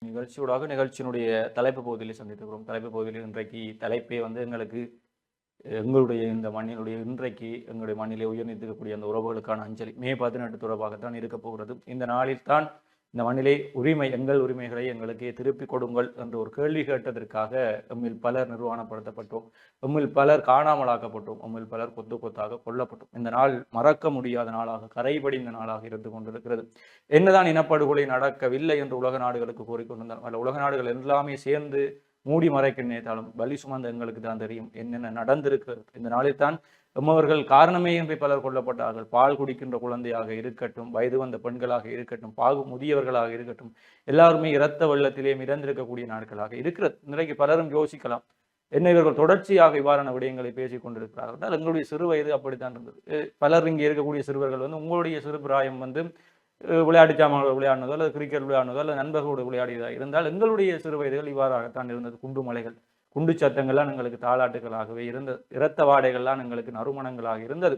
நிகழ்ச்சியூடாக நிகழ்ச்சியினுடைய தலைப்பு பகுதியில் சந்தித்துக்கிறோம். தலைப்பு பகுதியில் இன்றைக்கு தலைப்பே எங்களுக்கு எங்களுடைய இந்த மண்ணினுடைய இன்றைக்கு எங்களுடைய மண்ணிலே உயிர் நீத்திருக்கக்கூடிய அந்த உறவுகளுக்கான அஞ்சலி மே 18 தொடர்பாகத்தான் இருக்க போகிறது. இந்த நாளில் தான் இந்த மண்ணிலே எங்கள் உரிமைகளை எங்களுக்கு திருப்பிக் கொடுங்கள் என்று ஒரு கேள்வி கேட்டதற்காக எம்மில் பலர் நிர்வாணப்படுத்தப்பட்டோம், எம்மில் பலர் காணாமலாக்கப்பட்டோம், எம்மில் பலர் கொத்து கொத்தாக கொல்லப்பட்டோம். இந்த நாள் மறக்க முடியாத நாளாக, கரைபடிந்த நாளாக இருந்து கொண்டிருக்கிறது. என்னதான் இனப்படுகொலை நடக்கவில்லை என்று உலக நாடுகளுக்கு கூறிக்கொண்டிருந்தாலும் உலக நாடுகள் எல்லாமே சேர்ந்து மூடி மறைக்க நினைத்தாலும் பலி சுமந்த எங்களுக்கு தான் தெரியும் என்னென்ன நடந்திருக்கிறது. இந்த நாளில் தான் எம்மவர்கள் காரணமே இன்றி பலர் கொல்லப்பட்டார்கள். பால் குடிக்கின்ற குழந்தையாக இருக்கட்டும், வயது வந்த பெண்களாக இருக்கட்டும், முதியவர்களாக இருக்கட்டும், எல்லாருமே இரத்த வெள்ளத்திலே மிதந்திருக்கக்கூடிய நாட்களாக இருக்கிறது. இன்றைக்கு பலரும் யோசிக்கலாம், என்ன இவர்கள் தொடர்ச்சியாக இவ்வாறான விடயங்களை பேசிக் கொண்டிருக்கிறார்கள். எங்களுடைய சிறு வயது அப்படித்தான் இருந்தது. பலர் இங்கே இருக்கக்கூடிய சிறுவர்கள் உங்களுடைய சிறு பிராயம் விளையாட்டு சாமான்கள் விளையாடுனதோ அல்லது கிரிக்கெட் விளையாடுனதோ அல்லது நண்பர்களோடு விளையாடியதாக இருந்தால் எங்களுடைய சிறு வயதுகள் இவ்வாறாகத்தான் இருந்தது. குண்டு மலைகள், குண்டு சத்தங்கள்லாம் எங்களுக்கு தாளாட்டுகளாகவே இருந்தது. இரத்த வாடைகள்லாம் எங்களுக்கு நறுமணங்களாக இருந்தது.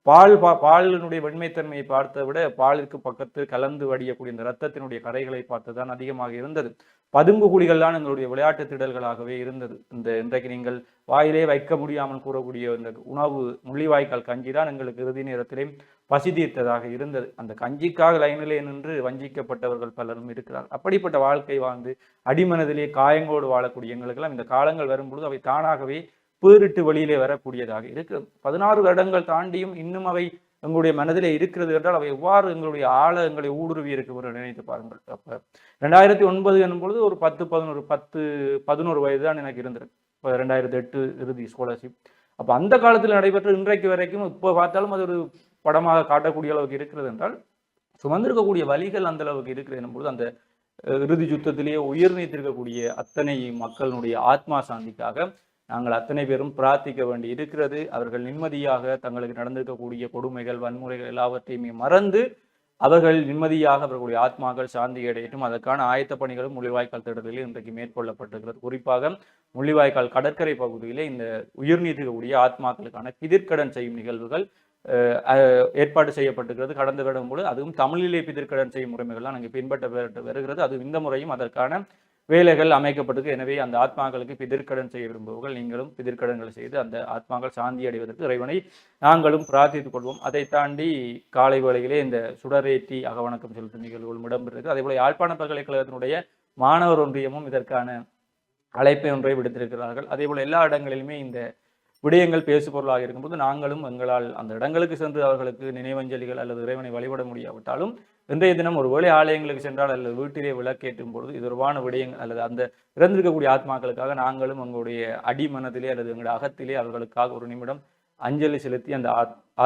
பாலினுடைய வெண்மைத்தன்மையை பார்த்த விட பாலிற்கு பக்கத்தில் கலந்து வடியக்கூடிய இந்த இரத்தத்தினுடைய கரைகளை பார்த்துதான் அதிகமாக இருந்தது. பதுங்கு குழிகள்லாம் எங்களுடைய விளையாட்டு திடல்களாகவே இருந்தது. இன்றைக்கு நீங்கள் வாயிலே வைக்க முடியாமல் கூறக்கூடிய இந்த உணவு முள்ளிவாய்க்கால் கஞ்சி தான் எங்களுக்கு இறுதி நேரத்திலே பசி தீர்த்ததாக இருந்தது. அந்த கஞ்சிக்காக லைனிலே நின்று வஞ்சிக்கப்பட்டவர்கள் பலரும் இருக்கிறார். அப்படிப்பட்ட வாழ்க்கை வாழ்ந்து அடிமனதிலே காயங்களோடு வாழக்கூடிய எங்களுக்கெல்லாம் இந்த காலங்கள் வரும்பொழுது அவை தானாகவே பேரிட்டு வெளியிலே வரக்கூடியதாக இருக்கிறது. 16 வருடங்கள் தாண்டியும் இன்னும் அவை எங்களுடைய மனதிலே இருக்கிறது என்றால் அவை எவ்வாறு எங்களுடைய எங்களை ஊடுருவி இருக்கு நினைத்து பாருங்கள். அப்ப 2009 என்னும் பொழுது ஒரு 11 வயது தான் எனக்கு இருந்திருக்கு. 2008 இறுதி ஸ்காலர்ஷிப். அப்ப அந்த காலத்தில் நடைபெற்ற இன்றைக்கு வரைக்கும் இப்போ பார்த்தாலும் அது ஒரு படமாக காட்டக்கூடிய அளவுக்கு இருக்கிறது என்றால் சுமந்திருக்கக்கூடிய வழிகள் அந்த அளவுக்கு இருக்கிறது என்னும் பொழுது அந்த இறுதி யுத்தத்திலேயே உயிர் நீத்திருக்கக்கூடிய அத்தனை மக்களுடைய ஆத்மா சாந்திக்காக நாங்கள் அத்தனை பேரும் பிரார்த்திக்க வேண்டி இருக்கிறது. அவர்கள் நிம்மதியாக தங்களுக்கு நடந்திருக்கக்கூடிய கொடுமைகள், வன்முறைகள் எல்லாவற்றையுமே மறந்து அவர்கள் நிம்மதியாக அவர்களுடைய ஆத்மாக்கள் சாந்தி அடையட்டும். அதற்கான ஆயத்த பணிகளும் முள்ளிவாய்க்கால் திட்டத்தில் இன்றைக்கு மேற்கொள்ளப்பட்டிருக்கிறது. குறிப்பாக முள்ளிவாய்க்கால் கடற்கரை பகுதியிலே இந்த உயிர் நீத்திருக்கக்கூடிய ஆத்மாக்களுக்கான பிதிர்க்கடன் செய்யும் நிகழ்வுகள் ஏற்பாடு செய்யப்பட்டிருக்கிறது. கடந்த வருடம் கூட அதுவும் தமிழிலே பிதிர்க்கடன் செய்யும் முறைமைகள்லாம் நாங்கள் பின்பற்ற வருகிறது. அது இந்த முறையும் அதற்கான வேலைகள் அமைக்கப்பட்டிருக்கு. எனவே அந்த ஆத்மாக்களுக்கு பிதிர்க்கடன் செய்ய விரும்புவர்கள் நீங்களும் பிதிர்க்கடன்களை செய்து அந்த ஆத்மாக்கள் சாந்தி அடைவதற்கு இறைவனை நாங்களும் பிரார்த்தித்துக் கொள்வோம். அதை தாண்டி காலை வேளையிலே இந்த சுடரேற்றி அகவணக்கம் செலுத்தும் நிகழ்வுகளும் இடம்பெற்றிருக்கு. அதே போல யாழ்ப்பாண பல்கலைக்கழகத்தினுடைய மாணவர் ஒன்றியமும் இதற்கான அழைப்பை ஒன்றை விடுத்திருக்கிறார்கள். அதே போல எல்லா இடங்களிலுமே இந்த விடயங்கள் பேசு பொருளாக இருக்கும்போது நாங்களும் எங்களால் அந்த இடங்களுக்கு சென்று அவர்களுக்கு நினைவஞ்சலிகள் அல்லது இறைவனை வழிபட முடியாவிட்டாலும் இன்றைய தினம் ஒருவேளை ஆலயங்களுக்கு சென்றால் அல்லது வீட்டிலே விளக்கேற்றும் பொழுது இது ஒருவான விடயங்கள் அல்லது அந்த இறந்திருக்கக்கூடிய ஆத்மாக்களுக்காக நாங்களும் எங்களுடைய அடிமனத்திலே அல்லது எங்களுடைய அகத்திலே அவர்களுக்காக ஒரு நிமிடம் அஞ்சலி செலுத்தி அந்த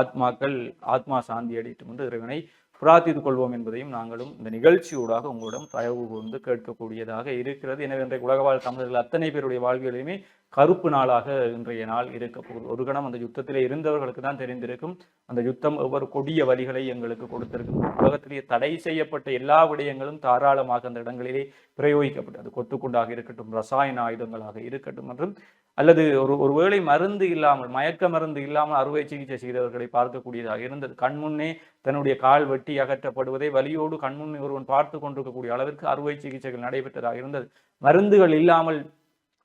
ஆத்மாக்கள் ஆத்மா சாந்தி அடையட்டும் என்று இறைவனை பிரார்த்தித்துக் கொள்வோம் என்பதையும் நாங்களும் இந்த நிகழ்ச்சியூடாக உங்களிடம் தயவு கொண்டு கேட்கக்கூடியதாக இருக்கிறது. எனவே இன்றைக்கு உலகவாழ் தமிழர்கள் அத்தனை பேருடைய வாழ்வியலையுமே கருப்பு நாளாக இன்றைய நாள் இருக்க போகுது. ஒரு கணம் அந்த யுத்தத்திலே இருந்தவர்களுக்கு தான் தெரிந்திருக்கும் அந்த யுத்தம் ஒவ்வொரு கொடிய வழிகளை எங்களுக்கு கொடுத்திருக்கும். உலகத்திலேயே தடை செய்யப்பட்ட எல்லா விடயங்களும் தாராளமாக அந்த இடங்களிலே பிரயோகிக்கப்பட்டு அது கொத்துக்குண்டாக இருக்கட்டும், ரசாயன ஆயுதங்களாக இருக்கட்டும் என்றும் அல்லது ஒருவேளை மருந்து இல்லாமல் மயக்க மருந்து இல்லாமல் அறுவை சிகிச்சை செய்தவர்களை பார்க்கக்கூடியதாக இருந்தது. கண்முன்னே தன்னுடைய கால் வெட்டி அகற்றப்படுவதை வலியோடு கண்முன்னே ஒருவன் பார்த்து கொண்டிருக்கக்கூடிய அளவிற்கு அறுவை சிகிச்சைகள் நடைபெற்றதாக இருந்தது. மருந்துகள் இல்லாமல்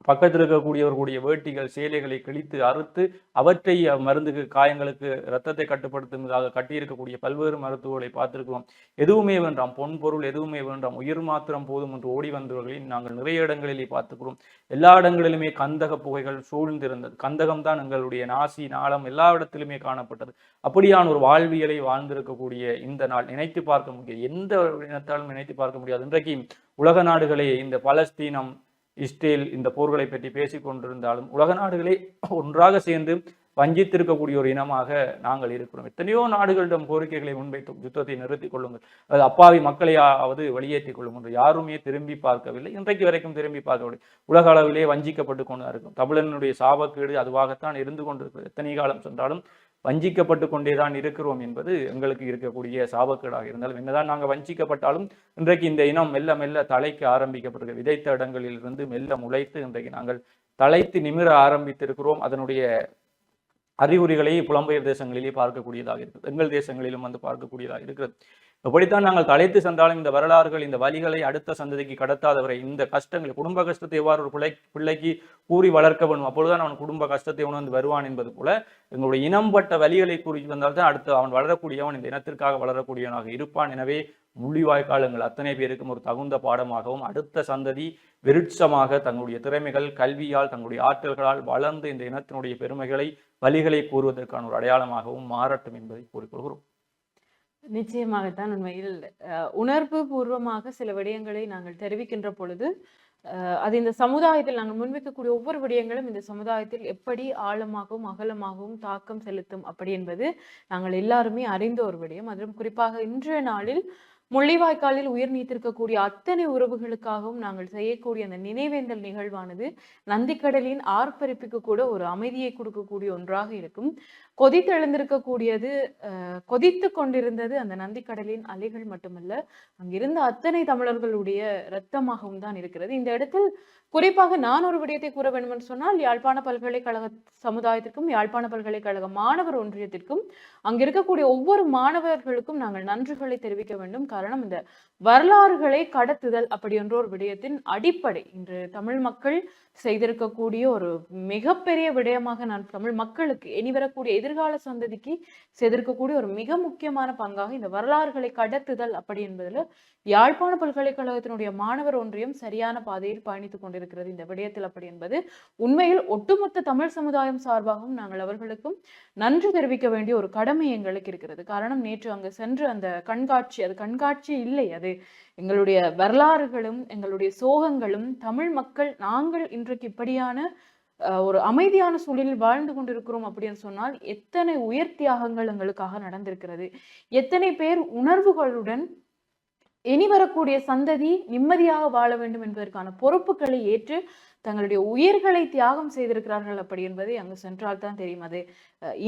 பக்கத்தில் இருக்கக்கூடியவர்களுடைய வேட்டிகள் சேலைகளை கிழித்து அறுத்து அவற்றை மருந்துக்கு காயங்களுக்கு இரத்தத்தை கட்டுப்படுத்துவதாக கட்டியிருக்கக்கூடிய பல்வேறு மருத்துவர்களை பார்த்திருக்கிறோம். எதுவுமே வேண்டாம், பொன் பொருள் எதுவுமே வேண்டாம், உயிர் மாத்திரம் போதும் என்று ஓடி வந்தவர்களை நாங்கள் நிறைய இடங்களிலே பார்த்துக்கிறோம். எல்லா இடங்களிலுமே கந்தக புகைகள் சூழ்ந்திருந்தது. கந்தகம் தான் எங்களுடைய நாசி நாளம் எல்லா இடத்திலுமே காணப்பட்டது. அப்படியான ஒரு வாழ்வியலை வாழ்ந்திருக்கக்கூடிய இந்த நாள் நினைத்து பார்க்க முடியாது, எந்த இனத்தாலும் நினைத்து பார்க்க முடியாது. இன்றைக்கு உலக நாடுகளே இந்த பலஸ்தீனம் இஸ்ரேல் இந்த போர்களை பற்றி பேசிக் கொண்டிருந்தாலும் உலக நாடுகளே ஒன்றாக சேர்ந்து வஞ்சித்திருக்கக்கூடிய ஒரு இனமாக நாங்கள் இருக்கிறோம். எத்தனையோ நாடுகளிடம் கோரிக்கைகளை முன்வைத்தோம், யுத்தத்தை நிறுத்திக் கொள்ளுங்கள், அது அப்பாவி மக்களையாவது வெளியேற்றிக் கொள்ளுங்கள். யாருமே திரும்பி பார்க்கவில்லை, இன்றைக்கு வரைக்கும் திரும்பி பார்க்கவில்லை. உலக அளவிலே வஞ்சிக்கப்பட்டு கொண்டு இருக்கும். தமிழனுடைய சாபக்கேடு அதுவாகத்தான் இருந்து கொண்டிருக்கிறது. எத்தனை காலம் சென்றாலும் வஞ்சிக்கப்பட்டு கொண்டேதான் இருக்கிறோம் என்பது எங்களுக்கு இருக்கக்கூடிய சாபக்கேடாக இருந்தாலும் என்னதான் நாங்கள் வஞ்சிக்கப்பட்டாலும் இன்றைக்கு இந்த இனம் மெல்ல மெல்ல தலைக்க ஆரம்பிக்கப்பட்டிருக்க விதைத்த இடங்களில் இருந்து மெல்ல முளைத்து இன்றைக்கு நாங்கள் தலைத்து நிமிர ஆரம்பித்திருக்கிறோம். அதனுடைய அறிகுறிகளை புலம்பெயர் தேசங்களிலே பார்க்கக்கூடியதாக இருக்கிறது. எங்கள் தேசங்களிலும் பார்க்கக்கூடியதாக இருக்கிறது. எப்படித்தான் நாங்கள் தலைத்து சென்றாலும் இந்த வரலாறுகள் இந்த வழிகளை அடுத்த சந்ததிக்கு கடத்தாதவரை இந்த கஷ்டங்கள் குடும்ப கஷ்டத்தை எவ்வாறு ஒரு பிள்ளைக்கு கூறி வளர்க்க வேண்டும், அப்பொழுதுதான் அவன் குடும்ப கஷ்டத்தை உணர்ந்து வருவான் என்பது போல எங்களுடைய இனம்பட்ட வழிகளை கூறி வந்தால்தான் அடுத்து அவன் வளரக்கூடியவன் இந்த இனத்திற்காக வளரக்கூடியவனாக இருப்பான். எனவே முள்ளிவாய்க்காலங்கள் அத்தனை பேருக்கும் ஒரு தகுந்த பாடமாகவும் அடுத்த சந்ததி விருட்சமாக தங்களுடைய திறமைகள் கல்வியால் தங்களுடைய ஆற்றல்களால் வளர்ந்து இந்த இனத்தினுடைய பெருமைகளை வழிகளை கூறுவதற்கான ஒரு அடையாளமாகவும் மாறட்டும் என்பதை கூறிக்கொள்கிறோம். நிச்சயமாகத்தான். உண்மையில் உணர்வு பூர்வமாக சில விடயங்களை நாங்கள் தெரிவிக்கின்ற பொழுது அது இந்த சமுதாயத்தில் நாங்கள் முன்வைக்கக்கூடிய ஒவ்வொரு விடயங்களும் இந்த சமுதாயத்தில் எப்படி ஆழமாகவும் அகலமாகவும் தாக்கம் செலுத்தும் அப்படி என்பது நாங்கள் எல்லாருமே அறிந்த ஒரு விடயம். அதிலும் குறிப்பாக இன்றைய நாளில் முள்ளிவாய்க்காலில் உயிர் நீத்திருக்கக்கூடிய அத்தனை உறவுகளுக்காகவும் நாங்கள் செய்யக்கூடிய அந்த நினைவேந்தல் நிகழ்வானது நந்திக்கடலின் ஆர்ப்பரிப்புக்கு கூட ஒரு அமைதியை கொடுக்கக்கூடிய ஒன்றாக இருக்கும். கொதித்தெழுந்திருக்கக்கூடியது கொதித்து கொண்டிருந்தது அந்த நந்திக்கடலின் அலைகள் மட்டுமல்ல, அங்கிருந்த அத்தனை தமிழர்களுடைய இரத்தமாகவும் தான் இருக்கிறது. இந்த இடத்தில் குறிப்பாக நான் ஒரு விடயத்தை கூற வேண்டும் என்று சொன்னால், யாழ்ப்பாண பல்கலைக்கழக சமுதாயத்திற்கும் யாழ்ப்பாண பல்கலைக்கழக மாணவர் ஒன்றியத்திற்கும் அங்கிருக்கக்கூடிய ஒவ்வொரு மாணவர்களுக்கும் நாங்கள் நன்றிகளை தெரிவிக்க வேண்டும். காரணம், இந்த வரலாறுகளை கடத்துதல் அப்படி என்ற ஒரு விடயத்தின் அடிப்படை இன்று தமிழ் மக்கள் செய்திருக்கக்கூடிய ஒரு மிகப்பெரிய விடயமாக நான் தமிழ் மக்களுக்கு இனி வரக்கூடிய எதிர்கால சந்ததிக்கு செய்திருக்கக்கூடிய ஒரு மிக முக்கியமான பங்காக இந்த வரலாறுகளை கடத்துதல் அப்படி என்பதில் யாழ்ப்பாண பல்கலைக்கழகத்தினுடைய மாணவர் ஒன்றியம் சரியான பாதையில் பயணித்துக் கொண்டிருக்கிறது. இந்த விடயத்தில் அப்படி என்பது உண்மையில் ஒட்டுமொத்த தமிழ் சமுதாயம் சார்பாகவும் நாங்கள் அவர்களுக்கும் நன்றி தெரிவிக்க வேண்டிய ஒரு கடமை எங்களுக்கு இருக்கிறது. காரணம், நேற்று அங்கு சென்று அந்த கண்காட்சி, அது கண்காட்சி இல்லை, அது எங்களுடைய வரலாறுகளும் எங்களுடைய சோகங்களும் தமிழ் மக்கள் நாங்கள் இன்றைக்கு இப்படியான ஒரு அமைதியான சூழலில் வாழ்ந்து கொண்டிருக்கிறோம் அப்படின்னு சொன்னால் எத்தனை உயிர் தியாகங்கள் எங்களுக்காக நடந்திருக்கிறது, எத்தனை பேர் உணர்வுகளுடன் இனி வரக்கூடிய சந்ததி நிம்மதியாக வாழ வேண்டும் என்பதற்கான பொறுப்புகளை ஏற்று தங்களுடைய உயிர்களை தியாகம் செய்திருக்கிறார்கள் அப்படி என்பதை அங்கு சென்றால் தான் தெரியும். அது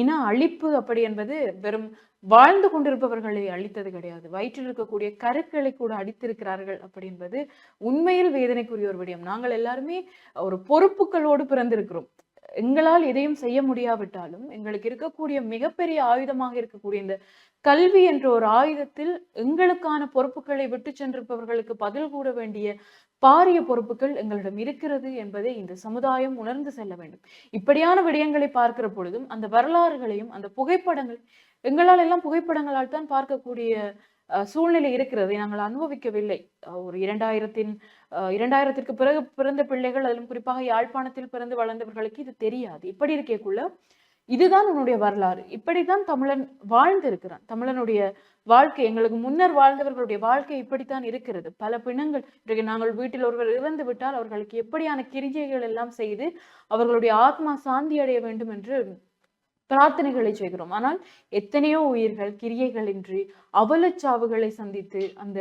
இன அழிப்பு அப்படி என்பது வெறும் வாழ்ந்து கொண்டிருப்பவர்களை அழித்தது கிடையாது, வயிற்றில் இருக்கக்கூடிய கருக்களை கூட அடித்திருக்கிறார்கள் அப்படி என்பது உண்மையில் வேதனைக்குரிய ஒரு விடயம். நாங்கள் எல்லாருமே ஒரு பொறுப்புகளோடு பிறந்திருக்கிறோம். எங்களால் எதையும் செய்ய முடியாவிட்டாலும் எங்களுக்கு இருக்கக்கூடிய மிகப்பெரிய ஆயுதமாக இருக்கக்கூடிய இந்த கல்வி என்ற ஒரு ஆயுதத்தில் எங்களுக்கான பொறுப்புகளை விட்டு சென்றிருப்பவர்களுக்கு பதில் கூற வேண்டிய பாரிய பொறுப்புகள் எங்களிடம் இருக்கிறது என்பதை இந்த சமுதாயம் உணர்ந்து செல்ல வேண்டும். இப்படியான விடயங்களை பார்க்கிற பொழுதும் அந்த வரலாறுகளையும் அந்த புகைப்படங்கள் எங்களால் எல்லாம் புகைப்படங்களால் தான் பார்க்கக்கூடிய சூழ்நிலை இருக்கிறது. நாங்கள் அனுபவிக்கவில்லை. ஒரு 2000த்திற்கு பிறகு பிறந்த பிள்ளைகள், அதிலும் குறிப்பாக யாழ்ப்பாணத்தில் பிறந்து வளர்ந்தவர்களுக்கு இது தெரியாது. இப்படி இருக்கக்குள்ள இதுதான் உன்னுடைய வரலாறு, இப்படித்தான் தமிழன் வாழ்ந்திருக்கிறான், தமிழனுடைய வாழ்க்கை, எங்களுக்கு முன்னர் வாழ்ந்தவர்களுடைய வாழ்க்கை இப்படித்தான் இருக்கிறது. பல பிணங்கள் இன்றைக்கு நாங்கள் வீட்டில் ஒருவர் இறந்து விட்டால் அவர்களுக்கு எப்படியான கிரிகைகள் எல்லாம் செய்து அவர்களுடைய ஆத்மா சாந்தி அடைய வேண்டும் என்று பிரார்த்தனைகளை செய்கிறோம். ஆனால் எத்தனையோ உயிர்கள் கிரியைகள் இன்றி அவலச்சாவுகளை சந்தித்து அந்த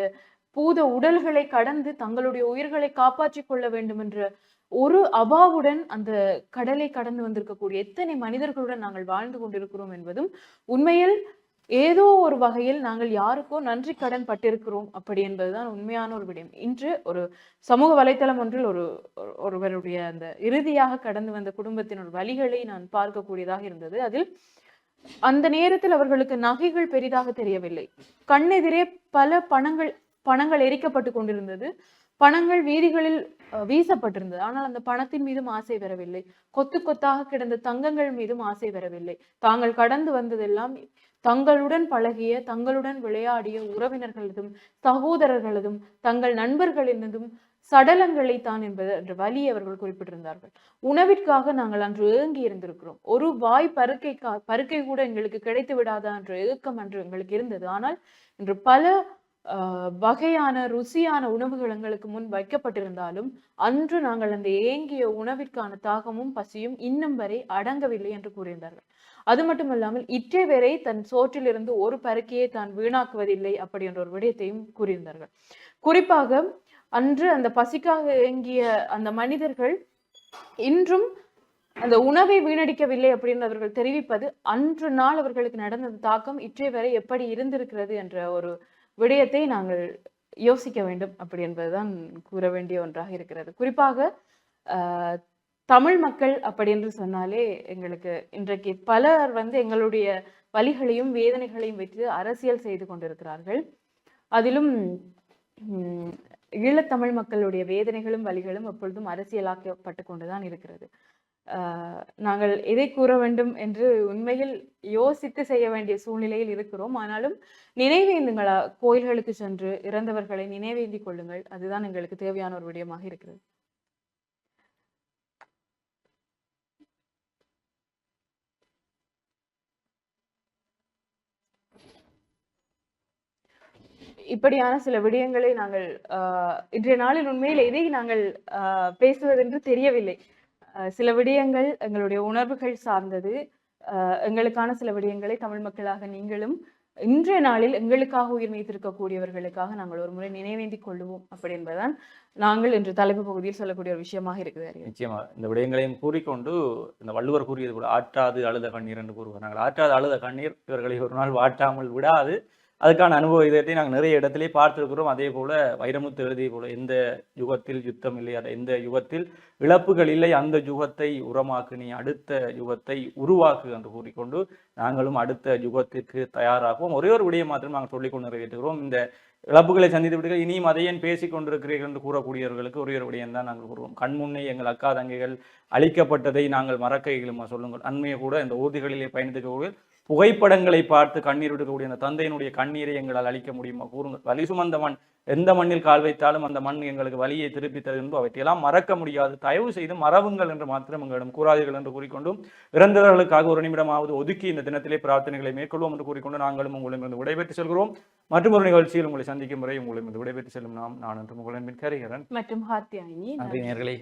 பூத உடல்களை கடந்து தங்களுடைய உயிர்களை காப்பாற்றிக் கொள்ள வேண்டும் என்ற ஒரு அபாவுடன் அந்த கடலை கடந்து வந்திருக்கக்கூடிய எத்தனை மனிதர்களுடன் நாங்கள் வாழ்ந்து கொண்டிருக்கிறோம் என்பதும் உண்மையில் ஏதோ ஒரு வகையில் நாங்கள் யாருக்கோ நன்றி கடன் பட்டிருக்கிறோம் அப்படி என்பதுதான் உண்மையான ஒரு விடயம். இன்று ஒரு சமூக வலைத்தளம் ஒன்றில் ஒருவருடைய அந்த இறுதியாக கடந்து வந்த குடும்பத்தின் ஒரு வழிகளை நான் பார்க்கக்கூடியதாக இருந்தது. அதில் அந்த நேரத்தில் அவர்களுக்கு நகைகள் பெரிதாக தெரியவில்லை, கண்ணெதிரே பல பணங்கள் எரிக்கப்பட்டு கொண்டிருந்தது, பணங்கள் வீதிகளில் வீசப்பட்டிருந்தது. ஆனால் அந்த பணத்தின் மீதும் ஆசை வரவில்லை, கொத்து கொத்தாக கிடந்த தங்கங்கள் மீதும் ஆசை வரவில்லை. தாங்கள் கடந்து வந்ததெல்லாம் தங்களுடன் பழகிய தங்களுடன் விளையாடிய உறவினர்களதும் சகோதரர்களதும் தங்கள் நண்பர்களினதும் சடலங்களை தான் என்பது என்ற வழி அவர்கள் குறிப்பிட்டிருந்தார்கள். உணவிற்காக நாங்கள் அன்று ஏங்கி இருந்திருக்கிறோம். ஒரு வாய் பருக்கை கூட எங்களுக்கு கிடைத்து விடாதா என்ற ஏக்கம் அன்று எங்களுக்கு இருந்தது. ஆனால் இன்று பல வகையான ருசியான உணவுகள் எங்களுக்கு முன் வைக்கப்பட்டிருந்தாலும் அன்று நாங்கள் அந்த ஏங்கிய உணவிற்கான தாகமும் பசியும் இன்னும் வரை அடங்கவில்லை என்று கூறியிருந்தார்கள். அது மட்டுமல்லாமல் இற்றை வரை தன் சோற்றிலிருந்து ஒரு பருக்கையை தான் வீணாக்குவதில்லை அப்படி என்ற ஒரு விடயத்தையும் கூறியிருந்தார்கள். குறிப்பாக அன்று அந்த பசிக்காக ஏங்கிய அந்த மனிதர்கள் இன்றும் அந்த உணவை வீணடிக்கவில்லை அப்படின்னு அவர்கள் தெரிவிப்பது அன்று நாள் அவர்களுக்கு நடந்த தாக்கம் இற்றை வரை எப்படி இருந்திருக்கிறது என்ற ஒரு விடயத்தை நாங்கள் யோசிக்க வேண்டும் அப்படி என்பதுதான் கூற வேண்டிய ஒன்றாக இருக்கிறது. குறிப்பாக தமிழ் மக்கள் அப்படி என்று சொன்னாலே எங்களுக்கு இன்றைக்கு பலர் எங்களுடைய வலிகளையும் வேதனைகளையும் வைத்து அரசியல் செய்து கொண்டிருக்கிறார்கள். அதிலும் ஈழத்தமிழ் மக்களுடைய வேதனைகளும் வலிகளும் எப்பொழுதும் அரசியலாக்கப்பட்டு கொண்டுதான் இருக்கிறது. நாங்கள் எதை கூற வேண்டும் என்று உண்மையில் யோசித்து செய்ய வேண்டிய சூழ்நிலையில் இருக்கிறோம். ஆனாலும் நினைவேந்துங்களா, கோயில்களுக்கு சென்று இறந்தவர்களை நினைவேந்தி கொள்ளுங்கள். அதுதான் எங்களுக்கு தேவையான ஒரு விடயமாக இருக்கிறது. இப்படியான சில விடயங்களை நாங்கள் இன்றைய நாளில் உண்மையில் எதை நாங்கள் பேசுவதென்று தெரியவில்லை. சில விடயங்கள் எங்களுடைய உணர்வுகள் சார்ந்தது. எங்களுக்கான சில விடயங்களை தமிழ் மக்களாக நீங்களும் இன்றைய நாளில் எங்களுக்காக உயிர் நீத்திருக்கக்கூடியவர்களுக்காக நாங்கள் ஒரு முறை நினைவேந்தி கொள்ளுவோம் அப்படி என்பதுதான் நாங்கள் இன்று தலைப்பு பகுதியில் சொல்லக்கூடிய ஒரு விஷயமாக இருக்குது. நிச்சயமா இந்த விடயங்களையும் கூறிக்கொண்டு இந்த வள்ளுவர் கூறியது கூட ஆற்றாது அழுத கண்ணீர் என்று கூறுவார். நாங்கள் ஆற்றாது அழுத கண்ணீர் இவர்களை ஒரு நாள் வாட்டாமல் விடாது. அதுக்கான அனுபவ இதத்தை நாங்கள் நிறைய இடத்திலே பார்த்துருக்கிறோம். அதே போல வைரமுத்து எழுதிய போல எந்த யுகத்தில் யுத்தம் இல்லை, எந்த யுகத்தில் இழப்புகள் இல்லை, அந்த யுகத்தை உரமாக்கு, நீ அடுத்த யுகத்தை உருவாக்கு என்று கூறிக்கொண்டு நாங்களும் அடுத்த யுகத்திற்கு தயாராகுவோம். ஒரே ஒரு விடயம் மாத்திரம் நாங்கள் சொல்லிக்கொண்டு நிறைவேற்றுகிறோம். இந்த இழப்புகளை சந்தித்து விடுங்கள், இனியும் அதையேன் பேசிக் கொண்டிருக்கிறீர்கள் என்று கூறக்கூடியவர்களுக்கு ஒரே ஒரு விடயம் தான் நாங்கள் கூறுவோம். கண்முன்னே எங்கள் அக்கா தங்கைகள் அழிக்கப்பட்டதை நாங்கள் மறக்க இயலுமா சொல்லுங்கள். அண்மையை கூட இந்த ஊர்திகளிலே பயணித்துக்கூடிய புகைப்படங்களை பார்த்து கண்ணீர் விடுக்கக்கூடிய அந்த தந்தையினுடைய கண்ணீரை எங்களால் அளிக்க முடியுமா கூறுங்கள். வலி சுமந்த மண், எந்த மண்ணில் கால் வைத்தாலும் அந்த மண் எங்களுக்கு வலியை திருப்பி தரும் என்பது அவற்றையெல்லாம் மறக்க முடியாது. தயவு செய்து மறவுங்கள் என்று மாத்திரம் எங்களிடம் கூறாதீர்கள் என்று கூறிக்கொண்டும் இறந்தவர்களுக்காக ஒரு நிமிடமாவது ஒதுக்கி இந்த தினத்திலே பிரார்த்தனைகளை மேற்கொள்வோம் என்று கூறிக்கொண்டு நாங்களும் உங்களிடமிருந்து விடைபெற்று செல்கிறோம். மற்றும் ஒரு நிகழ்ச்சியில் உங்களை சந்திக்கும் முறை உங்களிடமிருந்து விடைபெற்று செல்லும் நான் என்று உங்களின் கரிகரன் மற்றும் நன்றி நேயர்களே.